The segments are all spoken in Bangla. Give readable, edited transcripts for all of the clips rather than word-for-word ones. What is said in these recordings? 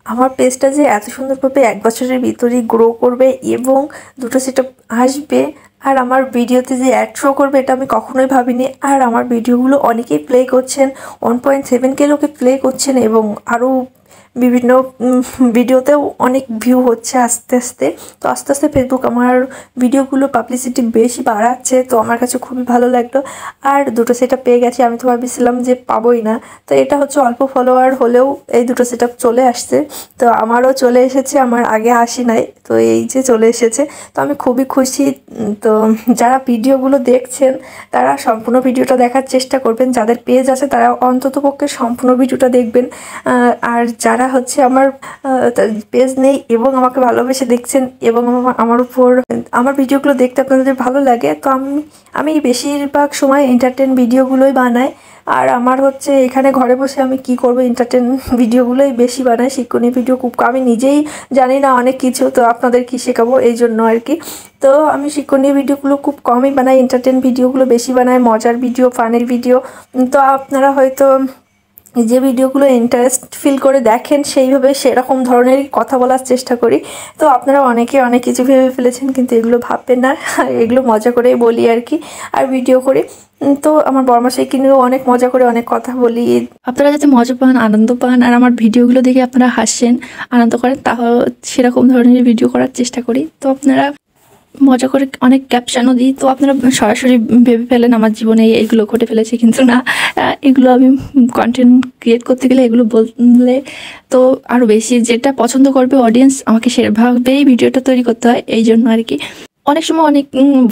আমার পেজটা যে এত সুন্দরভাবে 1 বছরের ভিতরেই গ্রো করবে এবং দুটো সেটআপ আসবে আর আমার ভিডিওতে যে অ্যাড শো করবে এটা আমি কখনোই ভাবিনি। আর আমার ভিডিওগুলো অনেকেই প্লে করছেন, 1.7K লোকে প্লে করছেন এবং আরও বিভিন্ন ভিডিওতেও অনেক ভিউ হচ্ছে আস্তে আস্তে। তো আস্তে আস্তে ফেসবুক আমার ভিডিওগুলো পাবলিসিটি বেশি বাড়াচ্ছে, তো আমার কাছে খুবই ভালো লাগলো। আর দুটো সেটআপ পেয়ে গেছি, আমি তো ভাবছিলাম যে পাবোই না। তো এটা হচ্ছে অল্প ফলোয়ার হলেও এই দুটো সেটআপ চলে আসছে, তো আমারও চলে এসেছে, আমার আগে আসি নাই, তো এই যে চলে এসেছে, তো আমি খুবই খুশি। তো যারা ভিডিওগুলো দেখছেন তারা সম্পূর্ণ ভিডিওটা দেখার চেষ্টা করবেন, যাদের পেজ আছে তারা অন্ততপক্ষে সম্পূর্ণ ভিডিওটা দেখবেন। আর যারা হচ্ছে আমার পেজ নেই এবং আমাকে ভালোবেসে দেখছেন এবং আমার উপর আমার ভিডিওগুলো দেখতে আপনাদের ভালো লাগে, তো আমি বেশিরভাগ সময় এন্টারটেন ভিডিওগুলোই বানাই। আর আমার হচ্ছে এখানে ঘরে বসে আমি কি করব, এন্টারটেন ভিডিওগুলোই বেশি বানাই, শিক্ষণীয় ভিডিও খুব আমি নিজেই জানি না অনেক কিছু, তো আপনাদের কি শেখাবো এই জন্য আর কি। তো আমি শিক্ষণীয় ভিডিওগুলো খুব কমই বানাই, এন্টারটেন ভিডিওগুলো বেশি বানাই, মজার ভিডিও, ফানের ভিডিও। তো আপনারা হয়তো যে ভিডিওগুলো ইন্টারেস্ট ফিল করে দেখেন সেইভাবে সেরকম ধরনেরই কথা বলার চেষ্টা করি। তো আপনারা অনেকে অনেক কিছু ভেবে ফেলেছেন, কিন্তু এগুলো ভাববেন না, এগুলো মজা করে বলি আর কি, আর ভিডিও করি। তো আমার বর্মাশাইকে নিয়েও অনেক মজা করে অনেক কথা বলি। আপনারা যাতে মজা পান, আনন্দ পান, আর আমার ভিডিওগুলো দেখে আপনারা হাসেন, আনন্দ করেন, তাহলে সেরকম ধরনের ভিডিও করার চেষ্টা করি। তো আপনারা মজা করে অনেক ক্যাপশনও দিই, তো আপনারা সরাসরি ভেবে ফেলেন আমার জীবনে এইগুলো ঘটে ফেলেছে, কিন্তু না, এগুলো আমি কন্টেন্ট ক্রিয়েট করতে গেলে এগুলো বললে তো আরও বেশি যেটা পছন্দ করবে অডিয়েন্স, আমাকে সেভাবেই ভিডিওটা তৈরি করতে হয়, এই জন্য আর কি। অনেক সময় অনেক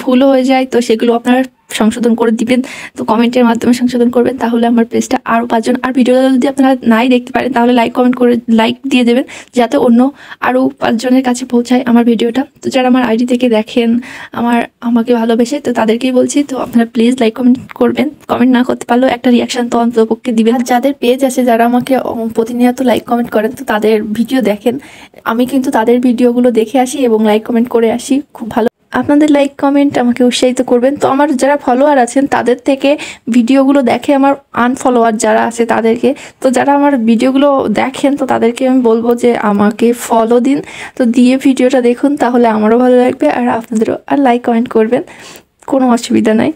ভুলও হয়ে যায়, তো সেগুলো আপনারা সংশোধন করে দিবেন, তো কমেন্টের মাধ্যমে সংশোধন করবেন, তাহলে আমার পেজটা আরও 5 জন। আর ভিডিওটা যদি আপনারা নাই দেখতে পারেন তাহলে কমেন্ট করে লাইক দিয়ে দেবেন, যাতে অন্য আরও 5 জনের কাছে পৌঁছায় আমার ভিডিওটা। তো যারা আমার আইডি থেকে দেখেন আমাকে ভালোবেসে, তো তাদেরকেই বলছি, তো আপনারা প্লিজ লাইক কমেন্ট করবেন, কমেন্ট না করতে পারলেও একটা রিয়াকশান তো অন্ততপক্ষে দিবেন। আর যাদের পেজ আছে, যারা আমাকে প্রতিনিয়ত লাইক কমেন্ট করেন, তো তাদের ভিডিও দেখেন, আমি কিন্তু তাদের ভিডিওগুলো দেখে আসি এবং লাইক কমেন্ট করে আসি, খুব ভালো। আপনাদের লাইক কমেন্ট আমাকে উৎসাহিত করবেন। তো আমার যারা ফলোয়ার আছেন তাদের থেকে ভিডিওগুলো দেখে আমার আনফলোয়ার যারা আছে তাদেরকে, তো যারা আমার ভিডিওগুলো দেখেন তো তাদেরকে আমি বলবো যে আমাকে ফলো দিন, তো দিয়ে ভিডিওটা দেখুন, তাহলে আমারও ভালো লাগবে আর আপনাদেরও। আর লাইক কমেন্ট করবেন, কোনো অসুবিধা নাই।